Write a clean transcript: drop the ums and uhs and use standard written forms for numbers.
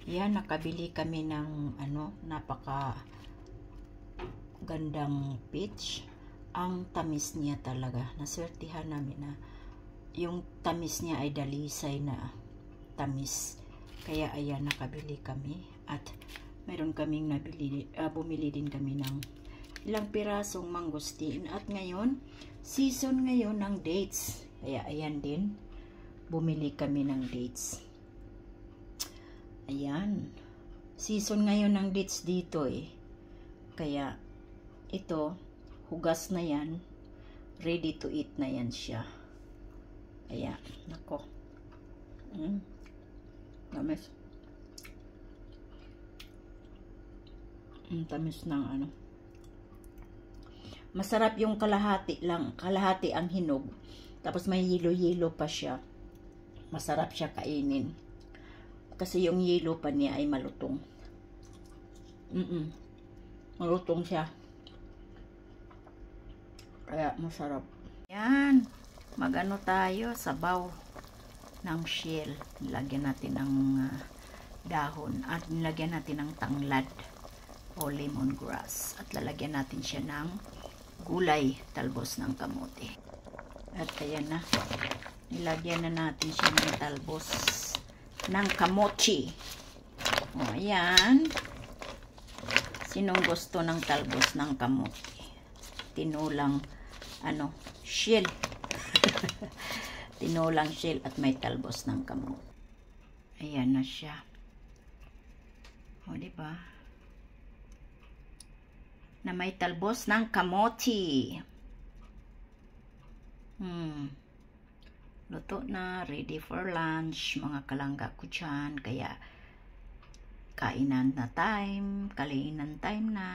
Yan, nakabili kami ng napaka gandang peach. Ang tamis niya talaga. Naswertihan namin na yung tamis niya ay dalisay na tamis. Kaya ayan, nakabili kami. At mayroon kaming bumili din kami ng ilang pirasong mangosteen. At ngayon, season ngayon ng dates. Kaya ayan din, bumili kami ng dates. Ayan. Season ngayon ng dates dito eh. Kaya, ito, hugas na yan. Ready to eat na yan siya. Ayan. Nako. Tamis. Tamis ng Masarap yung kalahati lang. Kalahati ang hinog. Tapos may yelo-yelo pa siya. Masarap siya kainin. Kasi yung yelo pa niya ay malutong. Malutong siya. Kaya masarap. Yan. Magano tayo, sabaw ng shell. Nilagyan natin ng dahon. At nilagyan natin ng tanglad o lemongrass. At lalagyan natin siya ng gulay, talbos ng kamote. At ayan na. Nilagyan na natin siya ng talbos ng kamote. O, ayan. Sinong gusto ng talbos ng kamote? Tinulang, shell. Tinulang shell at may talbos ng kamote. Ayan na siya. O, diba? Na may talbos ng kamote. Luto na, ready for lunch, mga kalangga ko dyan. Kaya, kainan time na.